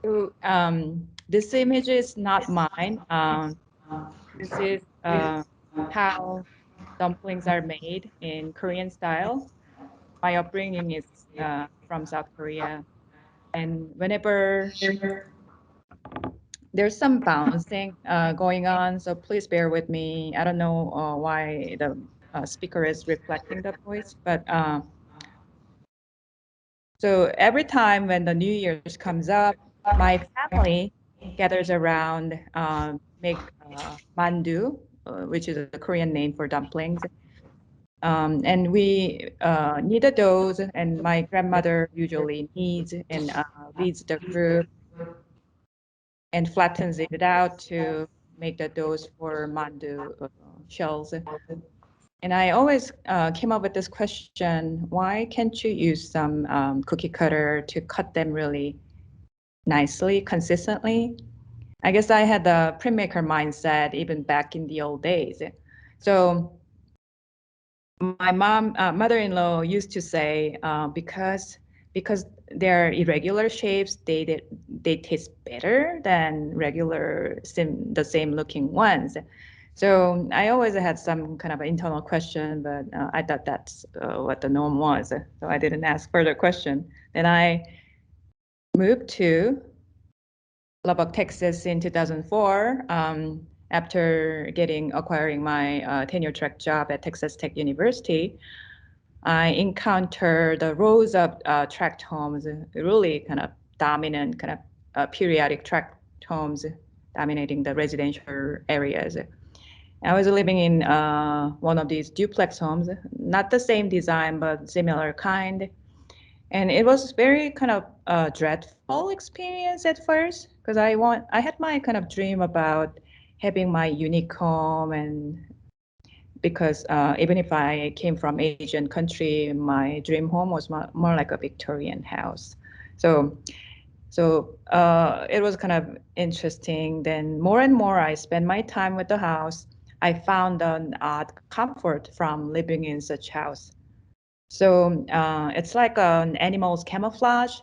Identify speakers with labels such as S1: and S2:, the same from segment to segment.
S1: So this image is not mine. This is how dumplings are made in Korean style. My upbringing is from South Korea, and whenever there's some bouncing going on, so please bear with me. I don't know why the speaker is reflecting the voice, but so every time when the New Year's comes up, my family gathers around, make mandu, which is a Korean name for dumplings. And we knead the dough, and my grandmother usually kneads and leads the group and flattens it out to make the doughs for mandu shells. And I always came up with this question, why can't you use some cookie cutter to cut them really nicely, consistently? I guess I had the printmaker mindset even back in the old days. So my mother-in-law used to say, because they're irregular shapes, they taste better than the same looking ones. So I always had some kind of internal question, but I thought that's what the norm was. So I didn't ask further question. Then I moved to Lubbock, Texas in 2004, after acquiring my tenure track job at Texas Tech University. I encountered the rows of tract homes, really kind of dominant, kind of periodic tract homes dominating the residential areas. I was living in one of these duplex homes, not the same design, but similar kind. And it was very kind of dreadful experience at first, because I had my kind of dream about having my unique home, and because even if I came from Asian country, my dream home was more like a Victorian house. So it was kind of interesting. Then more and more I spent my time with the house. I found an odd comfort from living in such house. So it's like an animal's camouflage.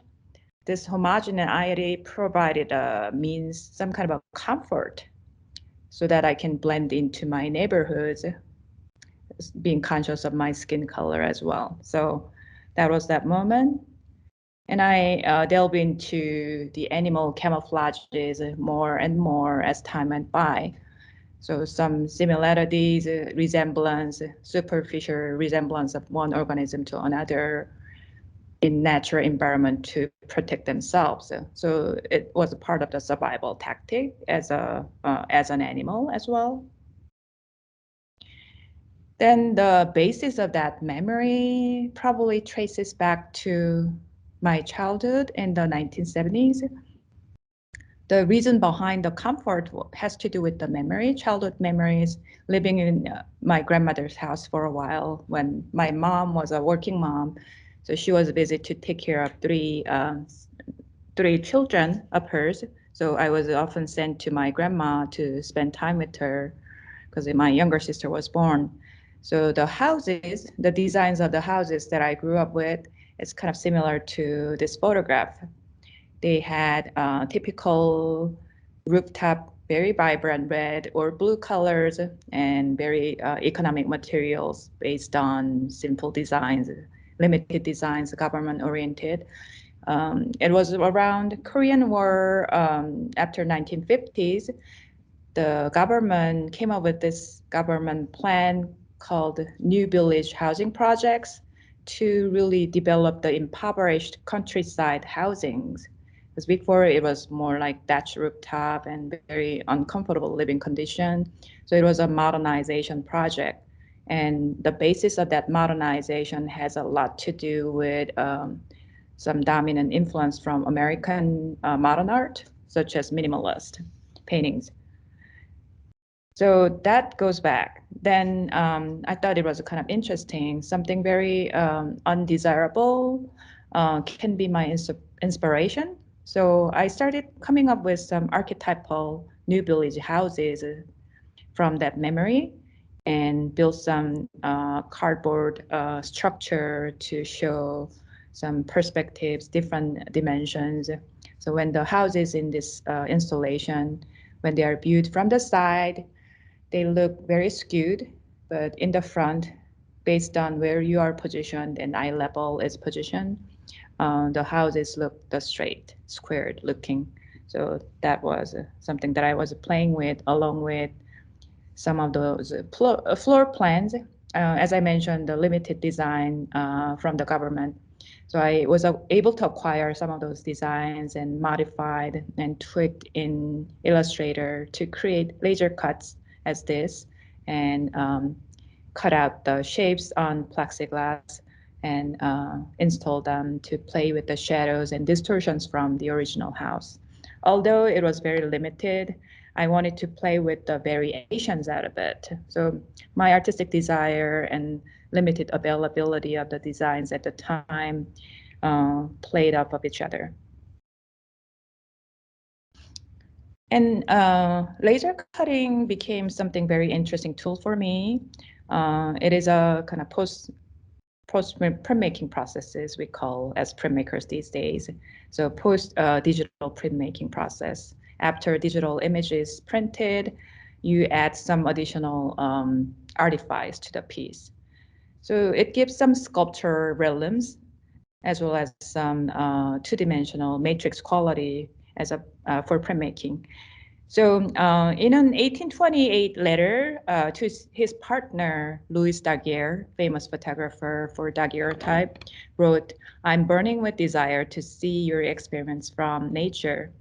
S1: This homogeneity provided means some kind of a comfort so that I can blend into my neighborhoods, being conscious of my skin color as well. So that was that moment. And I delve into the animal camouflages more and more as time went by. So some similarities, resemblance, superficial resemblance of one organism to another in natural environment to protect themselves. So it was a part of the survival tactic as an animal as well. Then the basis of that memory probably traces back to my childhood in the 1970s. The reason behind the comfort has to do with the memory, childhood memories, living in my grandmother's house for a while when my mom was a working mom. So she was busy to take care of three children of hers. So I was often sent to my grandma to spend time with her because my younger sister was born. So the houses, the designs of the houses that I grew up with, it's kind of similar to this photograph. They had typical rooftop, very vibrant red or blue colors and very economic materials based on simple designs, limited designs, government oriented. It was around Korean War, after 1950s. The government came up with this government plan called New Village Housing Projects to really develop the impoverished countryside housings. Because before it was more like thatch rooftop and very uncomfortable living condition. So it was a modernization project. And the basis of that modernization has a lot to do with some dominant influence from American modern art, such as minimalist paintings. So that goes back. Then I thought it was kind of interesting. Something very undesirable can be my inspiration. So I started coming up with some archetypal new village houses from that memory and built some cardboard structure to show some perspectives, different dimensions. So when the houses in this installation, when they are viewed from the side, they look very skewed, but in the front, based on where you are positioned and eye level is positioned, the houses look the straight, squared looking. So that was something that I was playing with along with some of those floor plans. As I mentioned, the limited design from the government. So I was able to acquire some of those designs and modified and tweaked in Illustrator to create laser cuts as this and cut out the shapes on plexiglass and install them to play with the shadows and distortions from the original house. Although it was very limited, I wanted to play with the variations out of it. So my artistic desire and limited availability of the designs at the time played off of each other. And laser cutting became something very interesting tool for me. It is a kind of post printmaking processes we call as printmakers these days. So post digital printmaking process. After digital image is printed, you add some additional artifacts to the piece. So it gives some sculpture realisms as well as some two-dimensional matrix quality as a for printmaking. So in an 1828 letter to his partner, Louis Daguerre, famous photographer for daguerreotype, wrote, "I'm burning with desire to see your experiments from nature."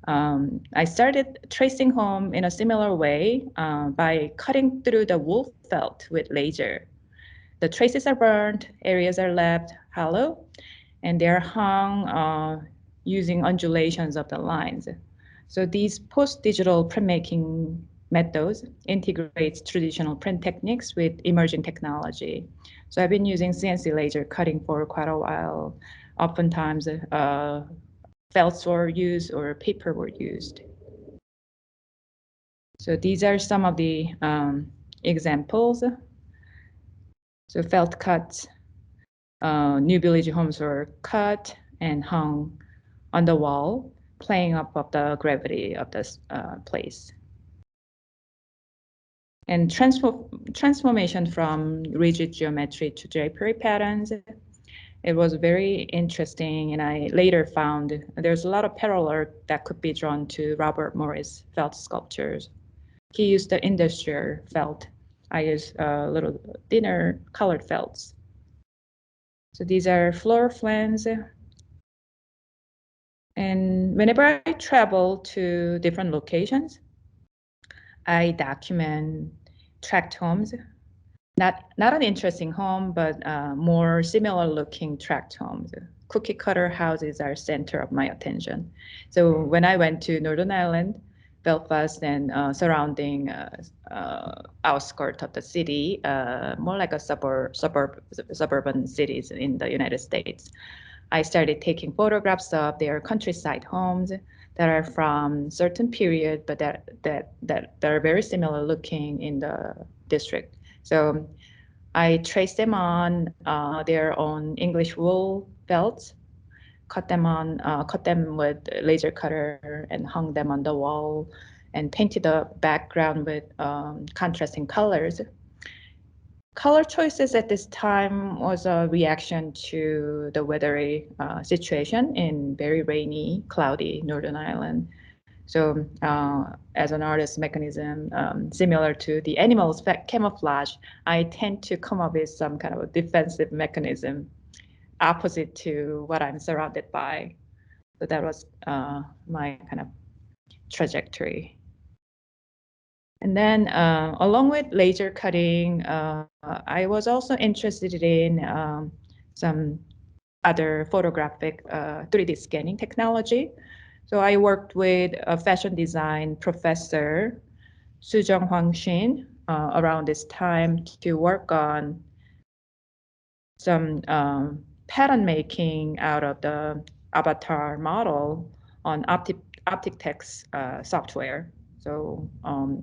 S1: I started tracing home in a similar way by cutting through the wool felt with laser. The traces are burned, areas are left hollow, and they're hung using undulations of the lines. So these post-digital printmaking methods integrates traditional print techniques with emerging technology. So I've been using CNC laser cutting for quite a while. Oftentimes, felts were used or paper were used. So these are some of the examples. So felt cuts, new village homes were cut and hung on the wall, playing up of the gravity of this place. And transformation from rigid geometry to drapery patterns, it was very interesting. And I later found there's a lot of parallel that could be drawn to Robert Morris felt sculptures. He used the industrial felt. I use a little thinner colored felts. So these are floor plans. And whenever I travel to different locations, I document tract homes. Not an interesting home, but more similar looking tract homes. Cookie cutter houses are center of my attention. So when I went to Northern Ireland, Belfast and surrounding outskirts of the city, more like a suburban cities in the United States, I started taking photographs of their countryside homes that are from certain period, but that are very similar looking in the district. So I traced them on their own English wool belts, cut them with laser cutter, and hung them on the wall, and painted the background with contrasting colors. Color choices at this time was a reaction to the weathery situation in very rainy, cloudy Northern Ireland. So as an artist mechanism, similar to the animal's camouflage, I tend to come up with some kind of a defensive mechanism opposite to what I'm surrounded by. So that was my kind of trajectory. And then along with laser cutting, I was also interested in some other photographic 3D scanning technology. So I worked with a fashion design professor, Sujong Hwang Shin, around this time to work on some pattern making out of the avatar model on optic text software. So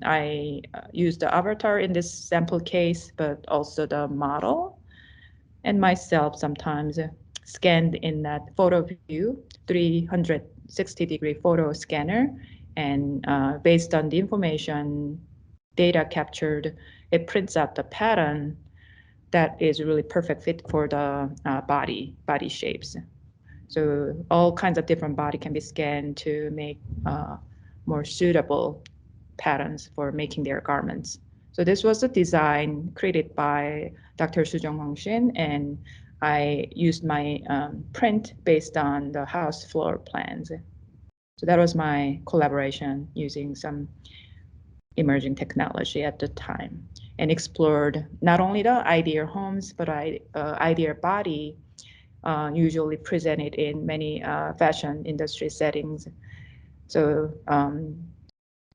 S1: I used the avatar in this sample case, but also the model and myself sometimes. scanned in that photo view, 360-degree photo scanner, and based on the information data captured, it prints out the pattern that is really perfect fit for the body shapes. So all kinds of different body can be scanned to make more suitable patterns for making their garments. So this was a design created by Dr. Sujong Hwangshin, and I used my print based on the house floor plans. So that was my collaboration using some emerging technology at the time, and explored not only the ideal homes, but ideal body, usually presented in many fashion industry settings. So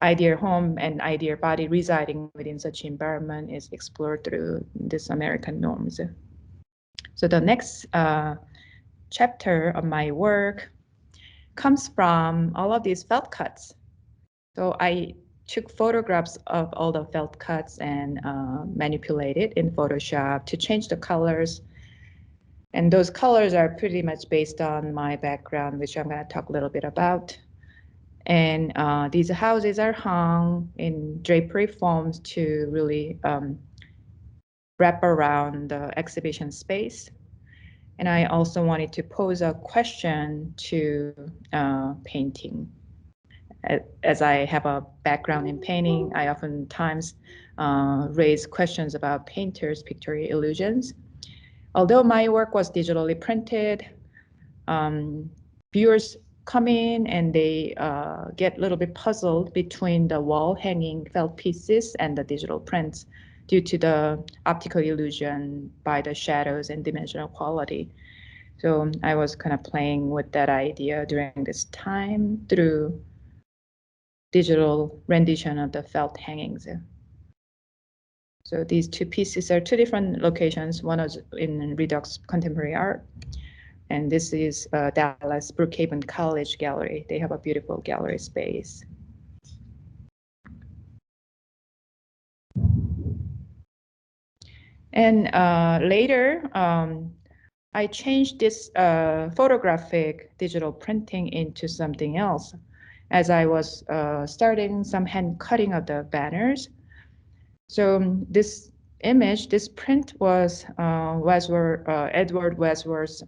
S1: ideal home and ideal body residing within such environment is explored through this American norms. So the next chapter of my work comes from all of these felt cuts. So I took photographs of all the felt cuts and manipulated in Photoshop to change the colors. And those colors are pretty much based on my background, which I'm going to talk a little bit about. And these houses are hung in drapery forms to really wrap around the exhibition space. And I also wanted to pose a question to painting. As I have a background in painting, I oftentimes raise questions about painters' pictorial illusions. Although my work was digitally printed, viewers come in and they get a little bit puzzled between the wall hanging felt pieces and the digital prints due to the optical illusion by the shadows and dimensional quality. So I was kind of playing with that idea during this time through digital rendition of the felt hangings. So these two pieces are two different locations. One is in Redux Contemporary Art, and this is Dallas Brookhaven College Gallery. They have a beautiful gallery space. And later, I changed this photographic digital printing into something else. As I was starting some hand cutting of the banners. So this image, this print was Edward Westworth's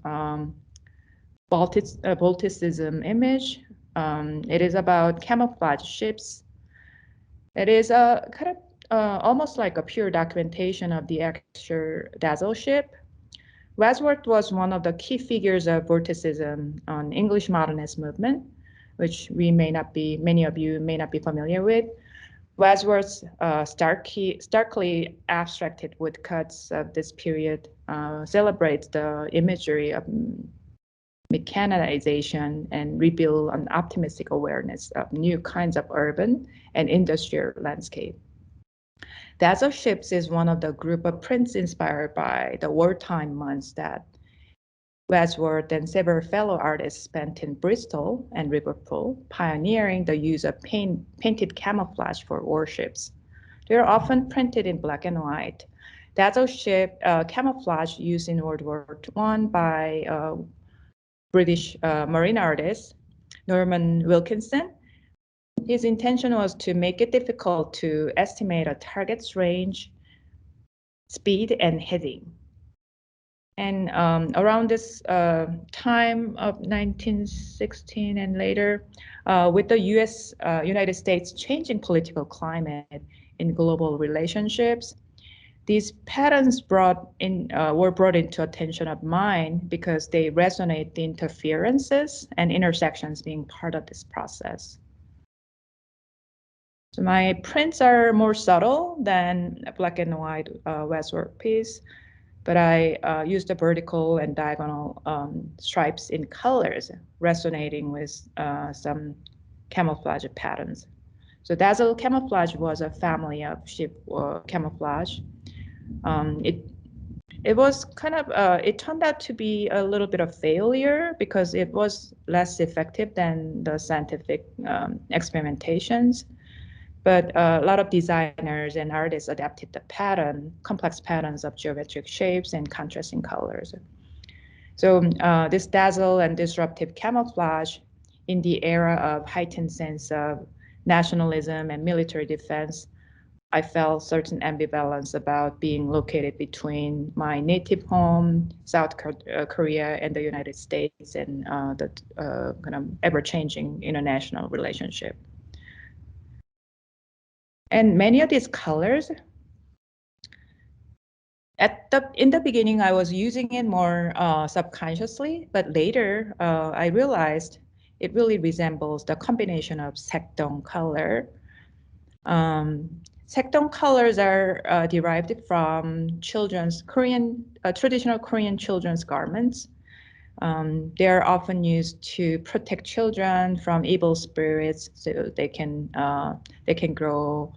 S1: Balticism image. It is about camouflage ships. It is a kind of almost like a pure documentation of the actual Dazzle ship. Wadsworth was one of the key figures of Vorticism on English modernist movement, which many of you may not be familiar with. Wadsworth's starkly abstracted woodcuts of this period celebrates the imagery of mechanization and rebuild an optimistic awareness of new kinds of urban and industrial landscape. Dazzle Ships is one of the group of prints inspired by the wartime months that Wadsworth and several fellow artists spent in Bristol and Liverpool, pioneering the use of painted camouflage for warships. They are often printed in black and white. Dazzle ship camouflage used in World War I by British marine artist Norman Wilkinson. His intention was to make it difficult to estimate a target's range, speed, and heading. And around this time of 1916 and later, with the United States changing political climate in global relationships, these patterns were brought into attention of mind because they resonate the interferences and intersections being part of this process. So my prints are more subtle than a black and white Westwork piece, but I used the vertical and diagonal stripes in colors, resonating with some camouflage patterns. So Dazzle camouflage was a family of ship camouflage. It was kind of, it turned out to be a little bit of failure because it was less effective than the scientific experimentations. But a lot of designers and artists adapted the complex patterns of geometric shapes and contrasting colors. So this dazzle and disruptive camouflage in the era of heightened sense of nationalism and military defense, I felt certain ambivalence about being located between my native home, South Korea, and the United States, and the kind of ever-changing international relationship. And many of these colors, in the beginning, I was using it more subconsciously, but later I realized it really resembles the combination of 색동 color. 색동 colors are derived from children's traditional Korean children's garments. They are often used to protect children from evil spirits, so they can grow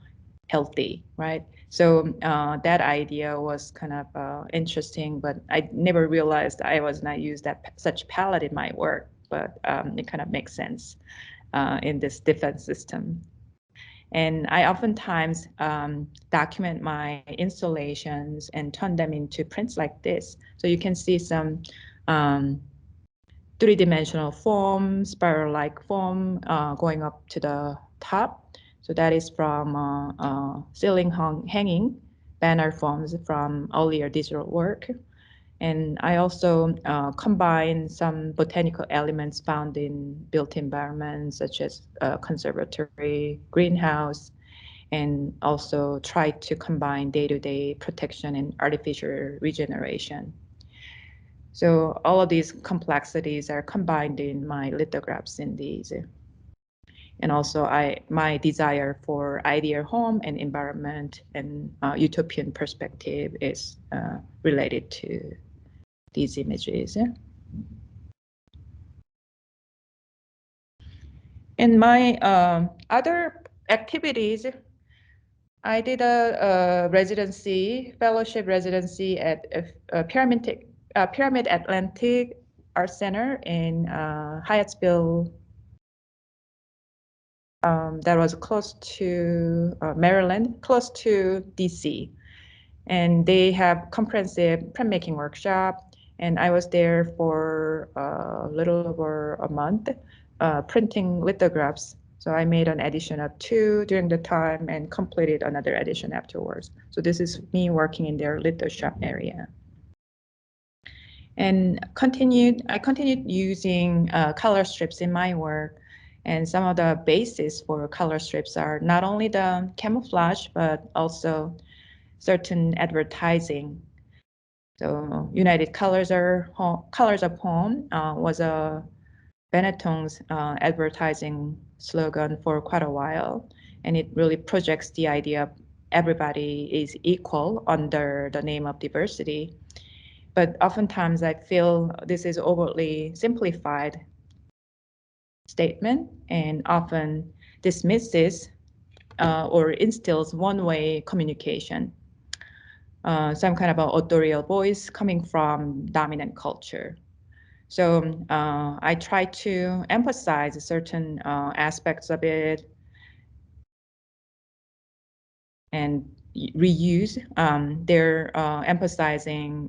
S1: healthy, right? So that idea was kind of interesting, but I never realized I was not use such palette in my work. But it kind of makes sense in this defense system. And I oftentimes document my installations and turn them into prints like this. So you can see some three-dimensional form, spiral-like form going up to the top. So that is from ceiling hanging banner forms from earlier digital work. And I also combine some botanical elements found in built environments such as conservatory, greenhouse, and also try to combine day-to-day protection and artificial regeneration. So all of these complexities are combined in my lithographs in these. And also my desire for ideal home and environment and utopian perspective is related to these images. In my other activities, I did a residency, fellowship residency at Pyramid Atlantic Art Center in Hyattsville, that was close to Maryland, close to DC. And they have comprehensive printmaking workshop. And I was there for a little over a month, printing lithographs. So I made an edition of 2 during the time and completed another edition afterwards. So this is me working in their litho shop area. And I continued using color strips in my work. And some of the basis for color strips are not only the camouflage, but also certain advertising. So United Colors Colors of Home was a Benetton's advertising slogan for quite a while, and it really projects the idea of everybody is equal under the name of diversity. But oftentimes I feel this is overtly simplified statement and often dismisses or instills one-way communication, some kind of an authorial voice coming from dominant culture. So I try to emphasize certain aspects of it and reuse. They're emphasizing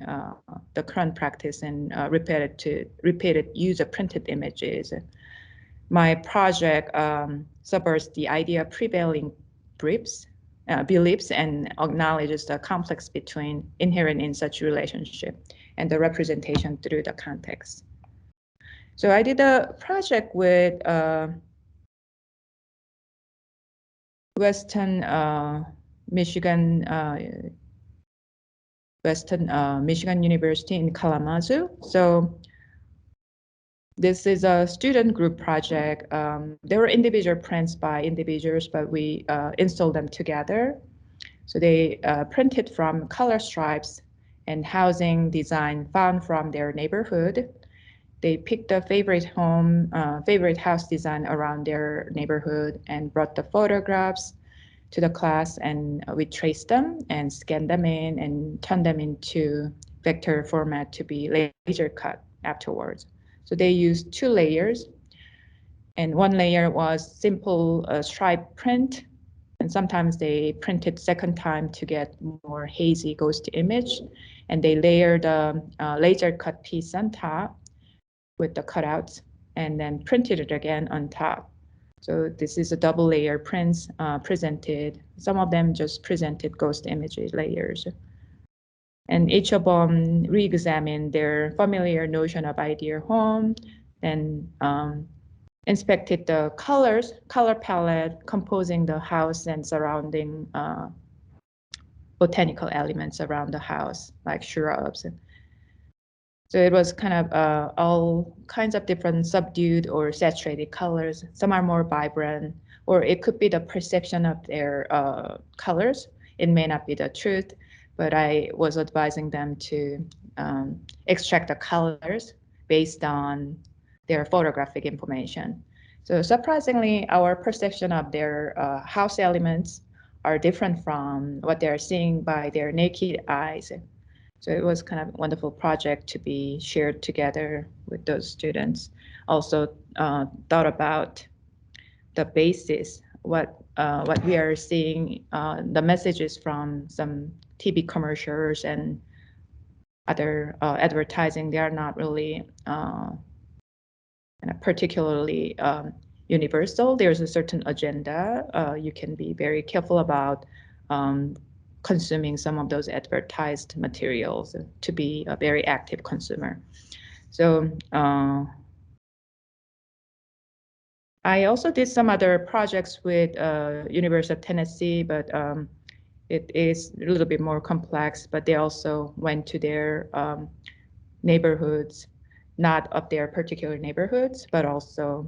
S1: the current practice and repeated use of printed images. My project subverts the idea of prevailing beliefs and acknowledges the complex between inherent in such relationship and the representation through the context. So I did a project with Western Michigan Michigan University in Kalamazoo. So this is a student group project. There were individual prints by individuals, but we installed them together. So they printed from color stripes and housing design found from their neighborhood. They picked a favorite house design around their neighborhood and brought the photographs to the class, and we traced them and scanned them in and turned them into vector format to be laser cut afterwards. So they used 2 layers, and one layer was simple stripe print, and sometimes they printed second time to get more hazy ghost image. and they layered a laser cut piece on top with the cutouts and then printed it again on top. So this is a double layer prints presented. Some of them just presented ghost images layers. And each of them re-examined their familiar notion of ideal home, and inspected the color palette composing the house and surrounding botanical elements around the house, like shrubs. So it was kind of all kinds of different subdued or saturated colors. Some are more vibrant, or it could be the perception of their colors. It may not be the truth, but I was advising them to extract the colors based on their photographic information. So surprisingly, our perception of their house elements are different from what they're seeing by their naked eyes. So it was kind of a wonderful project to be shared together with those students. Also thought about the basis, what we are seeing, the messages from some TV commercials and other advertising. They are not really particularly universal. There's a certain agenda. You can be very careful about consuming some of those advertised materials to be a very active consumer. So I also did some other projects with University of Tennessee, but it is a little bit more complex, but they also went to their neighborhoods, not of their particular neighborhoods, but also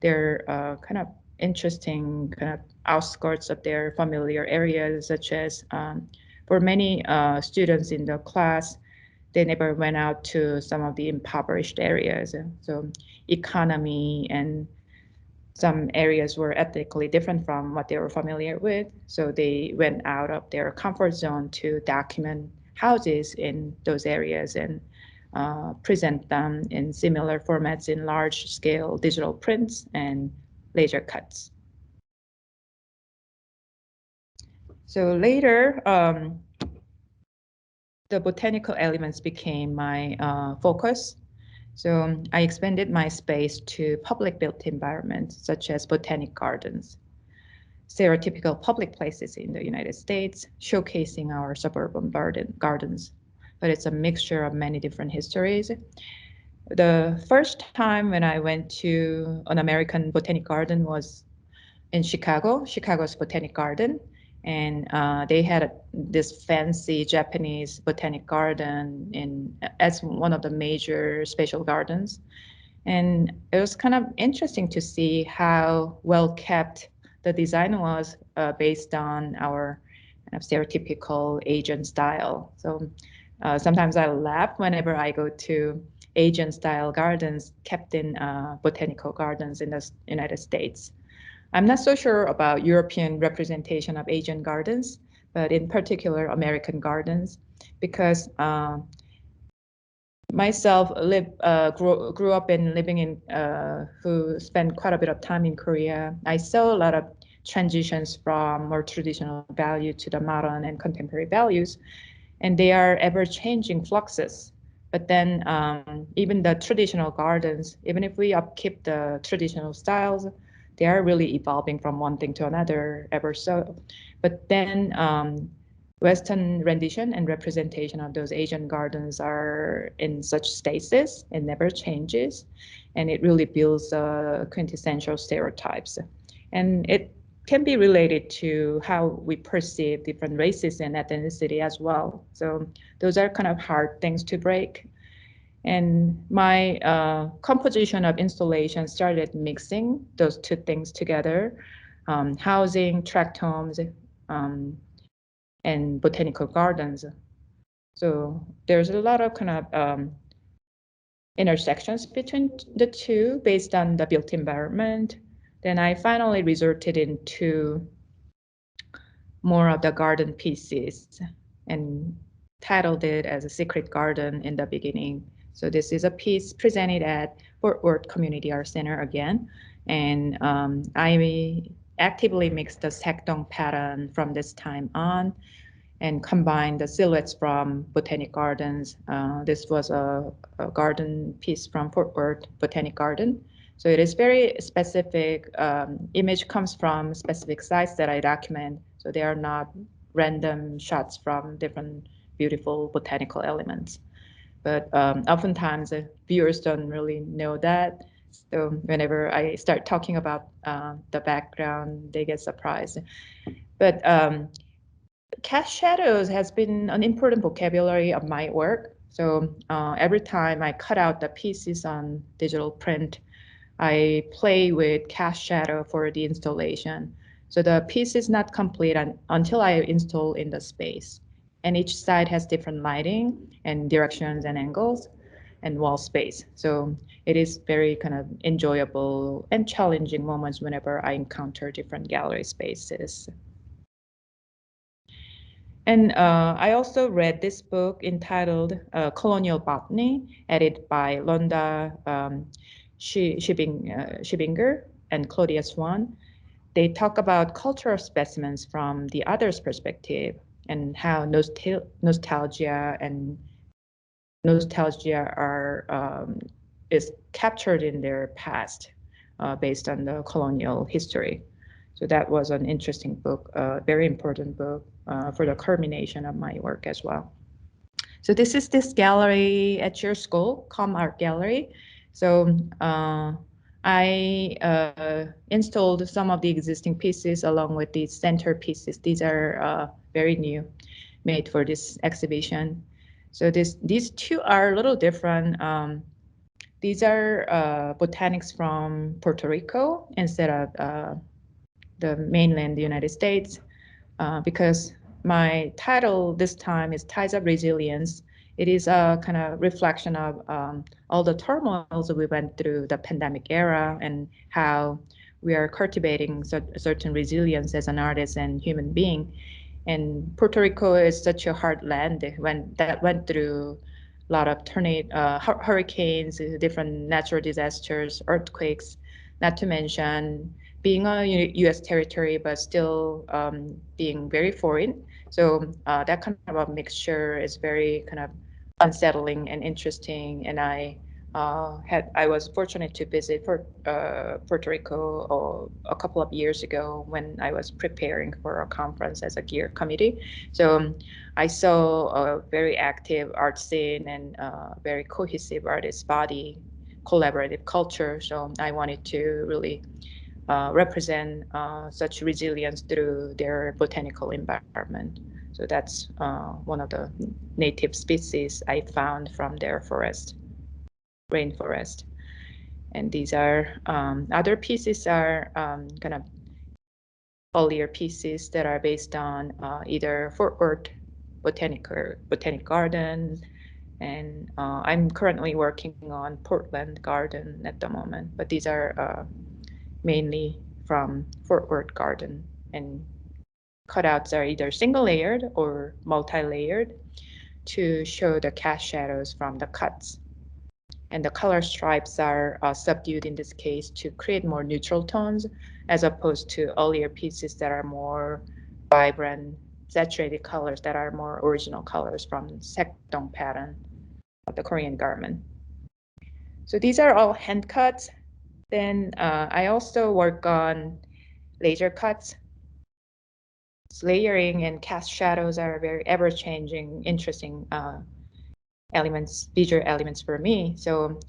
S1: their kind of interesting kind of outskirts of their familiar areas, such as for many students in the class, they never went out to some of the impoverished areas. So economy and some areas were ethnically different from what they were familiar with. So they went out of their comfort zone to document houses in those areas and present them in similar formats in large scale digital prints and laser cuts. So later, the botanical elements became my focus. So I expanded my space to public built environments such as botanic gardens, stereotypical public places in the United States, showcasing our suburban gardens. But it's a mixture of many different histories. The first time when I went to an American botanic garden was in Chicago, Chicago's Botanic Garden. And they had this fancy Japanese botanic garden as one of the major special gardens. And it was kind of interesting to see how well kept the design was based on our kind of stereotypical Asian style. So sometimes I laugh whenever I go to Asian style gardens kept in botanical gardens in the United States. I'm not so sure about European representation of Asian gardens, but in particular American gardens, because myself grew up in living in who spent quite a bit of time in Korea. I saw a lot of transitions from more traditional value to the modern and contemporary values, and they are ever changing fluxes. But then even the traditional gardens, even if we upkeep the traditional styles, they are really evolving from one thing to another ever so. But then Western rendition and representation of those Asian gardens are in such stasis, it never changes, and it really builds quintessential stereotypes. And it can be related to how we perceive different races and ethnicity as well. So those are kind of hard things to break. And my composition of installation started mixing those two things together, housing, tract homes, and botanical gardens. So there's a lot of kind of intersections between the two based on the built environment. Then I finally resorted into more of the garden pieces and titled it as a secret garden in the beginning. So this is a piece presented at Fort Worth Community Art Center again. And I actively mixed the sekdong pattern from this time on. and combine the silhouettes from botanic gardens. This was a garden piece from Fort Worth Botanic Garden. So it is very specific. Image comes from specific sites that I document. So they are not random shots from different beautiful botanical elements. But oftentimes viewers don't really know that. So whenever I start talking about the background, they get surprised. But cast shadows has been an important vocabulary of my work. So every time I cut out the pieces on digital print, I play with cast shadow for the installation. So the piece is not complete until I install in the space. And each side has different lighting and directions and angles and wall space. So it is very kind of enjoyable and challenging moments whenever I encounter different gallery spaces. And I also read this book entitled Colonial Botany, edited by Londa Schibinger and Claudia Swan. They talk about cultural specimens from the other's perspective and how nostalgia are is captured in their past based on the colonial history. So that was an interesting book, a very important book for the culmination of my work as well. So this is this gallery at your school, Com Art Gallery. So I installed some of the existing pieces along with these center pieces. These are very new, made for this exhibition. So these two are a little different. These are botanics from Puerto Rico instead of the mainland United States, because my title this time is Ties of Resilience. It is a kind of reflection of all the turmoils that we went through the pandemic era and how we are cultivating certain resilience as an artist and human being. And Puerto Rico is such a hard land that went through a lot of hurricanes, different natural disasters, earthquakes, not to mention being a U.S. territory, but still being very foreign. So that kind of a mixture is very kind of unsettling and interesting. And I was fortunate to visit Puerto Rico a couple of years ago when I was preparing for a conference as a gear committee. So I saw a very active art scene and very cohesive artist body, collaborative culture. So I wanted to really represent such resilience through their botanical environment. So that's one of the native species I found from their rainforest. And these are other pieces are kind of earlier pieces that are based on either Fort Worth Botanic Garden, and I'm currently working on Portland Garden at the moment. But these are mainly from Fort Worth Garden, and cutouts are either single layered or multi-layered to show the cast shadows from the cuts. And the color stripes are subdued in this case to create more neutral tones as opposed to earlier pieces that are more vibrant, saturated colors that are more original colors from sekdong pattern of the Korean garment. So these are all hand cuts. Then I also work on laser cuts. Layering and cast shadows are very ever-changing, interesting visual elements for me. So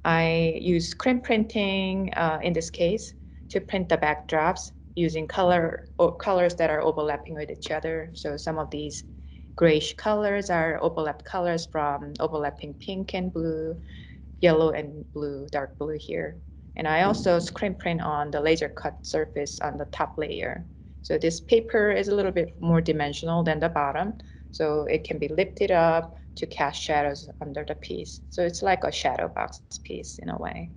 S1: I use screen printing in this case to print the backdrops using colors that are overlapping with each other. So some of these grayish colors are overlapped colors from overlapping pink and blue, yellow and blue, dark blue here. And I also screen print on the laser cut surface on the top layer. So this paper is a little bit more dimensional than the bottom. So it can be lifted up to cast shadows under the piece. So it's like a shadow box piece in a way.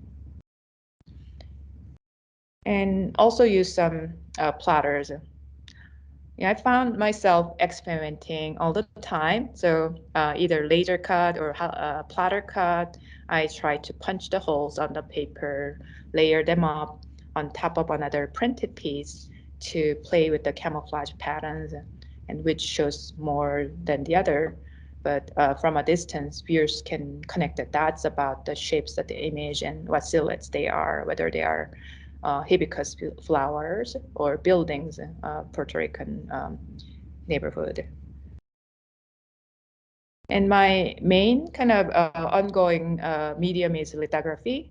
S1: And also use some plotters. Yeah, I found myself experimenting all the time. So either laser cut or plotter cut. I try to punch the holes on the paper, layer them up on top of another printed piece to play with the camouflage patterns. and which shows more than the other. But from a distance, viewers can connect the dots about the shapes of the image and what silhouettes they are, whether they are hibiscus flowers or buildings, Puerto Rican neighborhood. And my main kind of ongoing medium is lithography.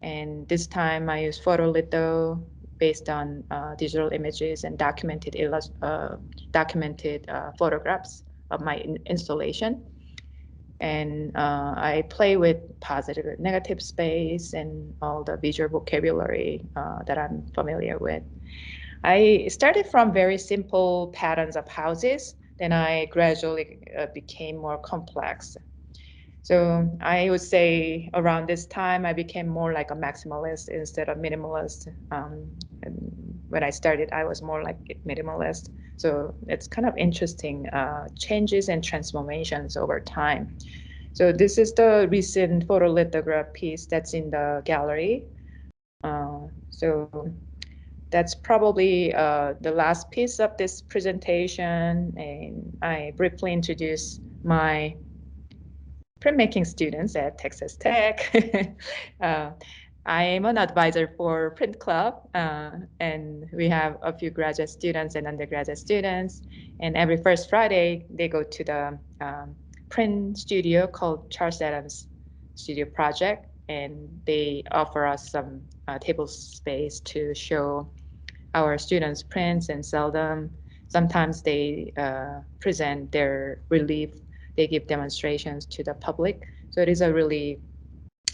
S1: And this time I use photolitho based on digital images and documented photographs of my installation. And I play with positive and negative space and all the visual vocabulary that I'm familiar with. I started from very simple patterns of houses, then I gradually became more complex. So I would say around this time, I became more like a maximalist instead of minimalist. And when I started, I was more like minimalist. So it's kind of interesting changes and transformations over time. So this is the recent photolithograph piece that's in the gallery. So that's probably the last piece of this presentation. And I briefly introduce my printmaking students at Texas Tech. uh, I am an advisor for Print Club, and we have a few graduate students and undergraduate students. And every first Friday, they go to the print studio called Charles Adams Studio Project, and they offer us some table space to show our students prints and sell them. Sometimes they present their relief. They give demonstrations to the public. So it is a really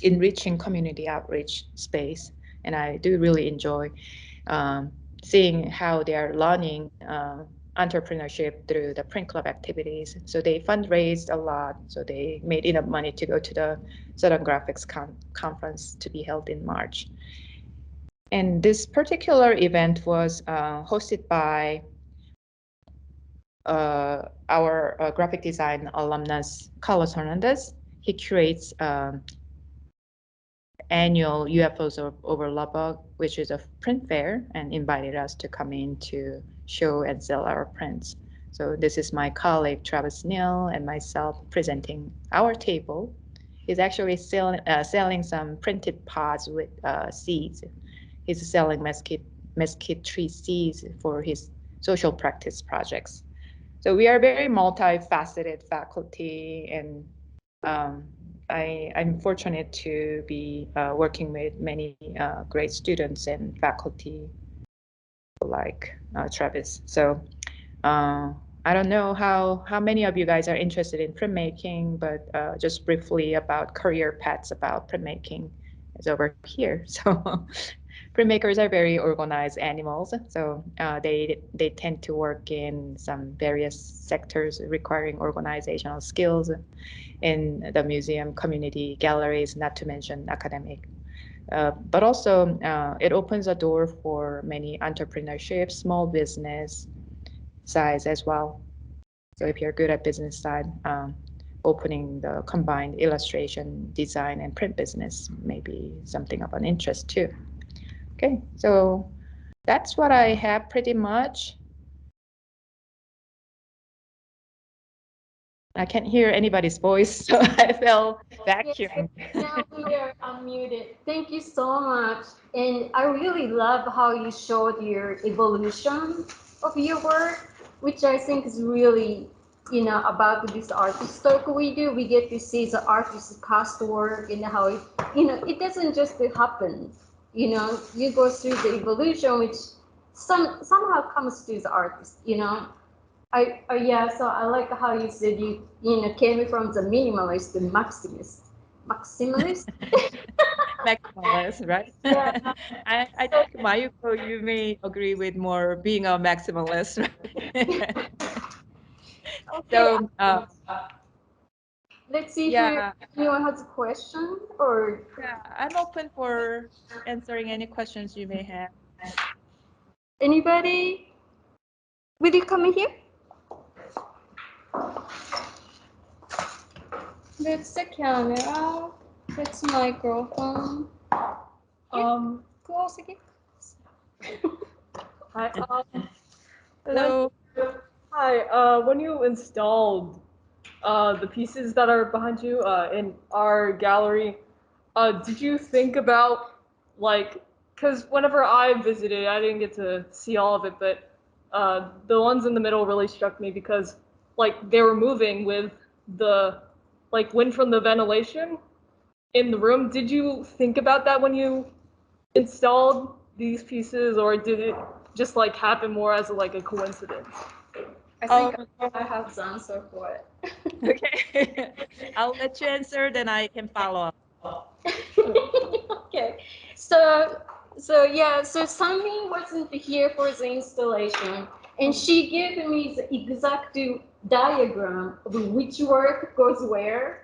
S1: enriching community outreach space. And I do really enjoy um, seeing how they are learning entrepreneurship through the print club activities. So they fundraised a lot. So they made enough money to go to the Southern Graphics Conference to be held in March. And this particular event was hosted by our graphic design alumnus, Carlos Hernandez. He curates annual UFOs over Lubbock, which is a print fair, and invited us to come in to show and sell our prints. So this is my colleague, Travis Neal, and myself presenting our table. He's actually selling some printed pods with seeds. He's selling mesquite tree seeds for his social practice projects. So we are very multifaceted faculty, and um, I'm fortunate to be working with many great students and faculty like Travis. So I don't know how many of you guys are interested in printmaking, but just briefly about career paths about printmaking is over here. So printmakers are very organized animals, so they tend to work in some various sectors requiring organizational skills in the museum, community, galleries, not to mention academic. But also, it opens a door for many entrepreneurship, small business size as well. So if you're good at business side, opening the combined illustration, design, and print business may be something of an interest too. Okay, so that's what I have pretty much. I can't hear anybody's voice, so I felt vacuum.
S2: Now we are unmuted. Thank you so much. And I really love how you showed your evolution of your work, which I think is really, about this artist talk we do. We get to see the artist's past work and how it doesn't just happen. You go through the evolution, which somehow comes to the artist. Yeah, so I like how you said you came from the minimalist to maximalist. Maximalist?
S1: Maximalist, right?
S2: Yeah.
S1: I think Mayuko, you may agree with more being a maximalist, right?
S2: Okay.
S1: So,
S2: Let's see if
S1: yeah,
S2: anyone has a question or
S1: yeah, I'm open for answering any questions you may have.
S2: anybody. Will you come in here? That's the camera. That's microphone. Close again.
S3: Hi,
S2: Hello.
S1: Hello.
S3: Hi, when you installed the pieces that are behind you in our gallery, did you think about, like, because whenever I visited, I didn't get to see all of it, but the ones in the middle really struck me because, like, they were moving with the, like, wind from the ventilation in the room. Did you think about that when you installed these pieces, or did it just, like, happen more as, like, a coincidence?
S2: I think
S1: Um,
S2: I have the answer for it.
S1: okay. I'll let you answer, then I can follow up.
S2: Okay, so so Sangmi wasn't here for the installation, and she gave me the exact diagram of which work goes where.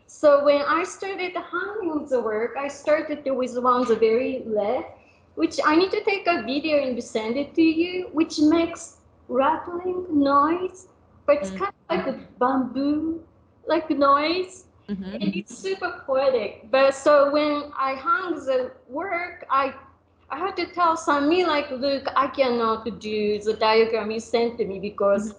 S2: So when I started hanging the work, I started with one the very left, which I need to take a video and send it to you, which makes rattling noise, but it's
S1: Mm.
S2: kind of like a bamboo like noise,
S1: Mm-hmm.
S2: and it's super poetic. But so when I hung the work, I had to tell Sami like, look, I cannot do the diagram you sent to me
S1: Mm-hmm.
S2: because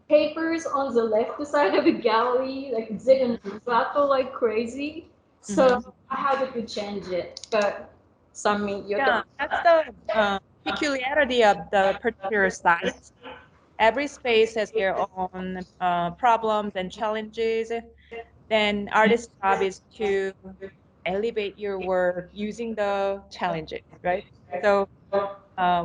S2: papers on the left side of the gallery like they're gonna rattle like crazy.
S1: Mm-hmm.
S2: So I had to change it. But Sami, you're
S1: Yeah,
S2: done.
S1: that's the peculiarity of the particular site. Every space has their own problems and challenges. Then artist's job is to elevate your work using the challenges, right? So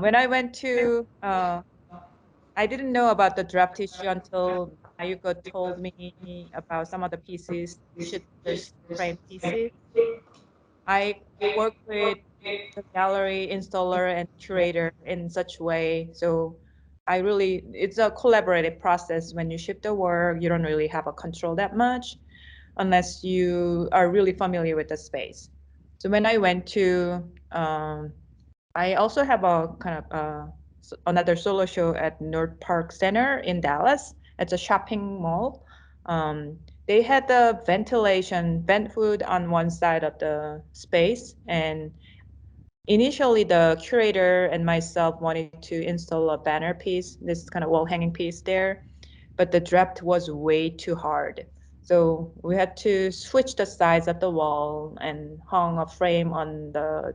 S1: when I went to, I didn't know about the draft issue until Mayuko told me about some of the pieces you should just frame pieces. I work with the gallery installer and curator in such way. So it's a collaborative process. When you ship the work, you don't really have a control that much unless you are really familiar with the space. So when I went to, I also have a kind of another solo show at North Park Center in Dallas. It's a shopping mall. They had the ventilation, vent hood on one side of the space, and initially the curator and myself wanted to install a banner piece, this kind of wall hanging piece there, but the draft was way too hard. So we had to switch the size of the wall and hung a frame on the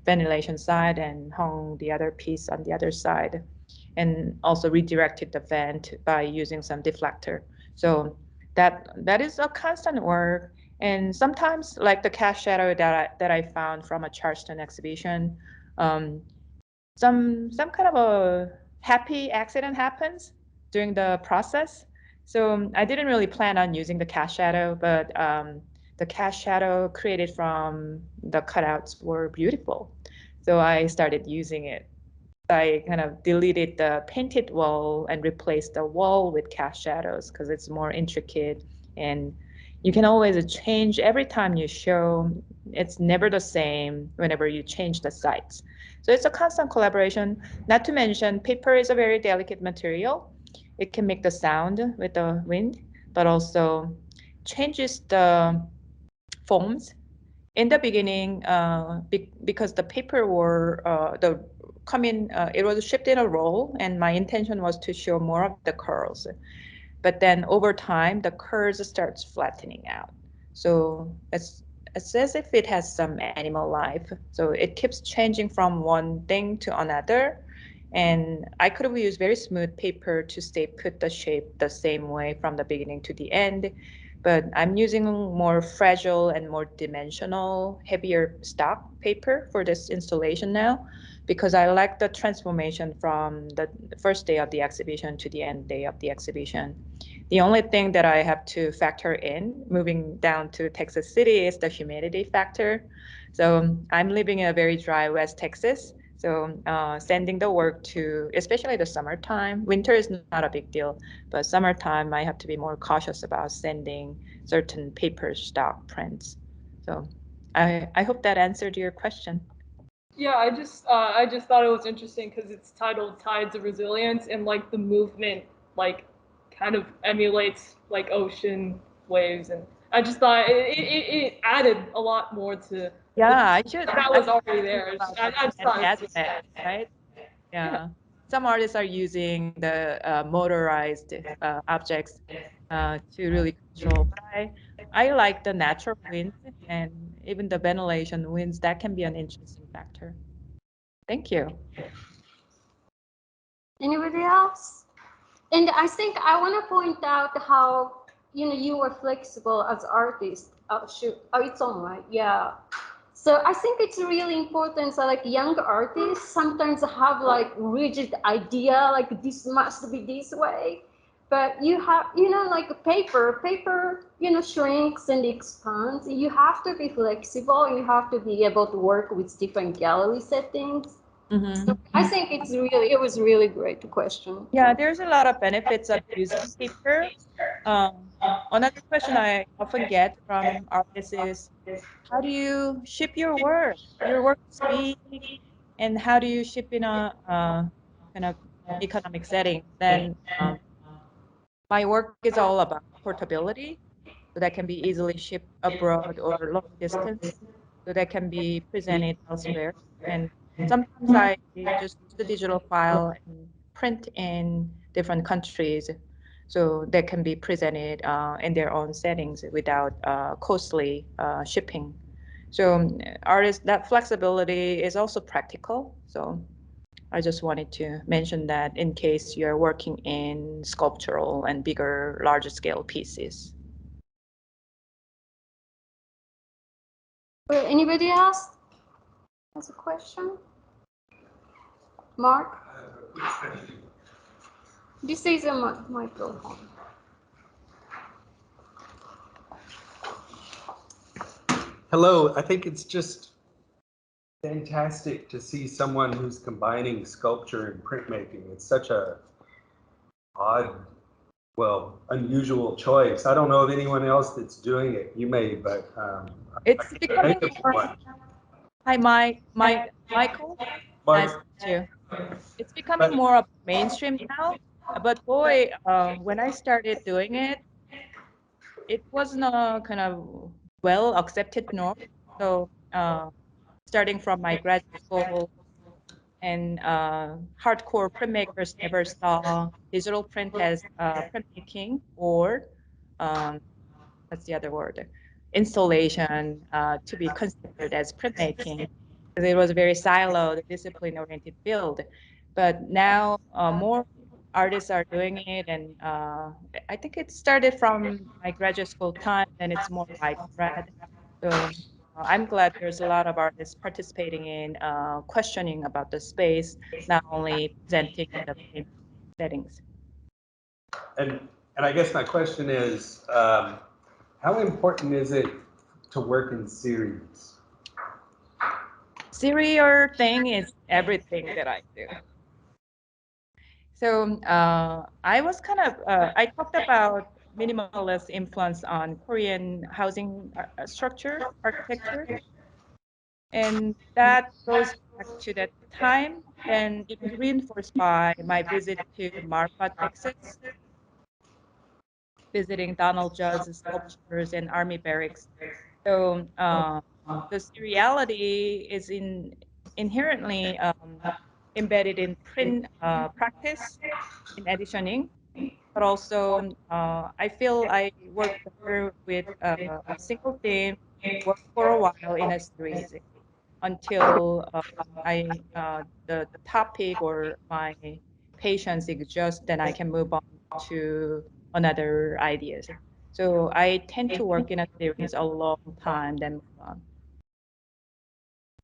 S1: ventilation side and hung the other piece on the other side, and also redirected the vent by using some deflector. So that is a constant work. And sometimes, like the cast shadow that I found from a Charleston exhibition, um, some kind of a happy accident happens during the process. So I didn't really plan on using the cast shadow, but the cast shadow created from the cutouts were beautiful. So I started using it. I kind of deleted the painted wall and replaced the wall with cast shadows because it's more intricate, and you can always change every time you show. It's never the same whenever you change the sites. So it's a constant collaboration. Not to mention, paper is a very delicate material. It can make the sound with the wind, but also changes the forms in the beginning, because the paper were the come in, it was shipped in a roll, and my intention was to show more of the curls. But then over time, the curves starts flattening out. So it's as if it has some animal life. So it keeps changing from one thing to another. And I could have used very smooth paper to stay put the shape the same way from the beginning to the end. But I'm using more fragile and more dimensional, heavier stock paper for this installation now, because I like the transformation from the first day of the exhibition to the end day of the exhibition. The only thing that I have to factor in moving down to Texas City is the humidity factor. So I'm living in a very dry West Texas. So sending the work to, especially the summertime, winter is not a big deal, but summertime I have to be more cautious about sending certain paper stock prints. So I hope that answered your question.
S3: Yeah, I just thought it was interesting because it's titled Tides of Resilience, and like the movement like kind of emulates like ocean waves, and I just thought it added a lot more to the
S1: Yeah,
S3: that
S1: I
S3: was
S1: should
S3: already
S1: think
S3: there.
S1: about
S3: I
S1: that
S3: just
S1: and
S3: thought it
S1: add
S3: was
S1: that, right?
S3: yeah.
S1: Yeah. some artists are using the motorized objects to really control. But I like the natural winds and even the ventilation winds. That can be an interesting factor. Thank you.
S2: Anybody else? And I think I want to point out how you were flexible as artist. Oh shoot! Oh, it's on right. Yeah. So I think it's really important. So like young artists sometimes have like rigid idea, like this must be this way. But you have, like paper, shrinks and expands. You have to be flexible and you have to be able to work with different gallery settings.
S1: Mm-hmm.
S2: So I think it was really great question.
S1: Yeah, there's a lot of benefits of using paper. Another question I often get from artists is, how do you ship your work? Your work is big, and how do you ship in a kind of economic setting? Then my work is all about portability, so that can be easily shipped abroad or long distance, so that can be presented elsewhere. And sometimes I just use the digital file and print in different countries, so that can be presented in their own settings without costly shipping. So artists, that flexibility is also practical. So I just wanted to mention that in case you're working in sculptural and bigger, larger scale pieces.
S2: Anybody else has a question? Mark? This is a microphone.
S4: Hello, I think it's just fantastic to see someone who's combining sculpture and printmaking. It's such a odd, well, unusual choice. I don't know of anyone else that's doing it. You may, but
S1: It's
S4: I can't
S1: becoming
S4: think of
S1: more.
S4: one.
S1: Hi, Michael. Nice to
S4: Mark,
S1: meet you. It's becoming
S4: but
S1: more of mainstream now. But boy, when I started doing it, it wasn't a kind of well accepted norm. So starting from my graduate school, and hardcore printmakers never saw digital print as printmaking or um, what's the other word? Installation to be considered as printmaking, because it was a very siloed, discipline-oriented field. But now more artists are doing it, and I think it started from my graduate school time, and it's more widespread. So I'm glad there's a lot of artists participating in questioning about the space, not only presenting in the print settings.
S4: and and I guess my question is, how important is it to work in series?
S1: Serial thing is everything that I do. So I was kind of I talked about minimalist influence on Korean housing structure architecture, and that goes back to that time. And it was reinforced by my visit to Marfa, Texas, visiting Donald Judd's sculptures and army barracks. So the seriality is inherently embedded in print practice in editioning, but also I feel I work better with a single theme, work for a while in a series until the topic or my patience exhausts, then I can move on to another ideas. So I tend to work in a series a long time, then move on.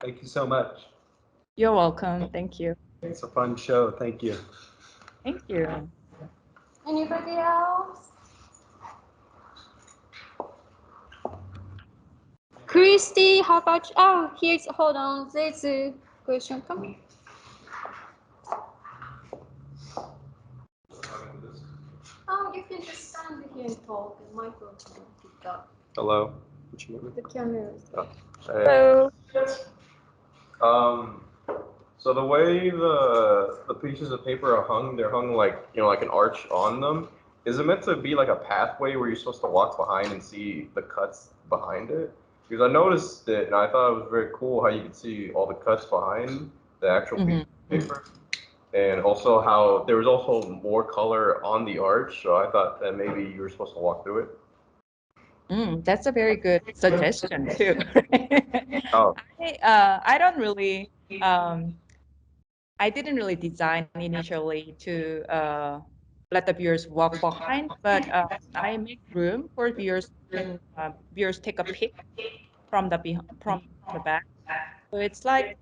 S4: Thank you so much.
S1: You're welcome. Thank you.
S4: It's a fun show. Thank you.
S1: Thank you.
S2: Anybody else? Christy, how about you? Oh, hold on, there's a question coming. Oh, you can just stand here and talk, and microphone pick up.
S4: Hello.
S2: The camera.
S4: Oh,
S1: Hello.
S5: Um, so the way the pieces of paper are hung, they're hung like like an arch on them. Is it meant to be like a pathway where you're supposed to walk behind and see the cuts behind it? Because I noticed it and I thought it was very cool how you could see all the cuts behind the actual piece of paper. and also how there was also more color on the arch. So I thought that maybe you were supposed to walk through it.
S1: That's a very good suggestion too.
S5: Oh,
S1: I don't really I didn't really design initially to let the viewers walk behind, but I make room for viewers when viewers take a peek from the back. So it's like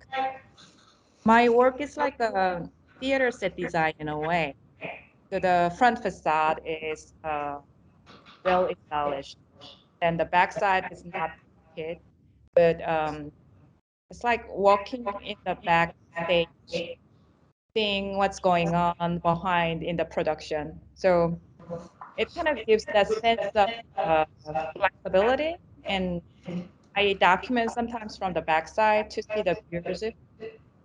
S1: my work is like a theater set design in a way. So the front facade is well embellished, and the back side is not painted, but it's like walking in the backstage, seeing what's going on behind in the production. So it kind of gives that sense of flexibility. And I document sometimes from the backside to see the viewers.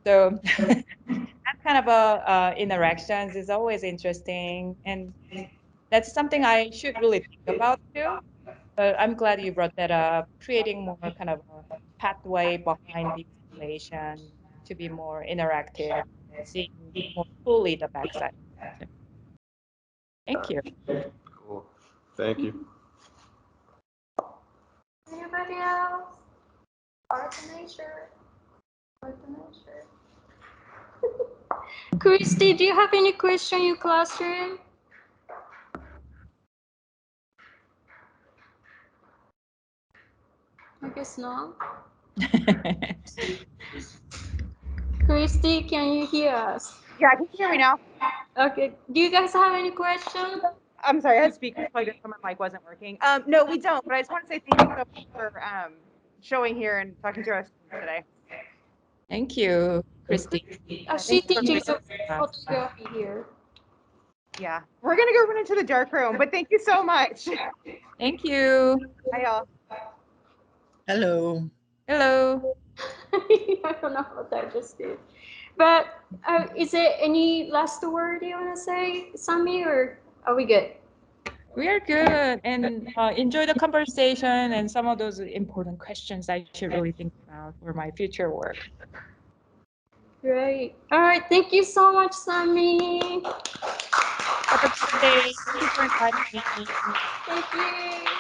S1: So that kind of a interactions is always interesting, and that's something I should really think about too. But I'm glad you brought that up, creating more kind of a pathway behind the installation to be more interactive, seeing more fully the backside. So, thank you.
S5: cool. Thank you.
S2: Anybody else? Art and nature. Art and nature. Christy, do you have any question in your classroom? I guess not. Christy, can you hear us?
S6: Yeah, can you hear me now?
S2: Okay. Do you guys have any question?
S6: I'm sorry, I had speakers plugged in, so my mic wasn't working. No, we don't. But I just want to say thank you so much for showing here and talking to us today.
S1: Thank you, Christy.
S2: She
S6: Thank you.
S2: teaches
S1: for
S2: photography here.
S6: Yeah, we're gonna go run into the dark room, but thank you so much.
S1: Thank you.
S6: Bye, y'all.
S7: Hello.
S1: Hello.
S2: I don't know what I just did. But is there any last word you want to say, Sami, or are we good?
S1: We are good and enjoy the conversation and some of those important questions I should really think about for my future work.
S2: Great. All right. Thank you so much, Sami.
S1: Have a good day. Thank you for inviting me.
S2: Thank you.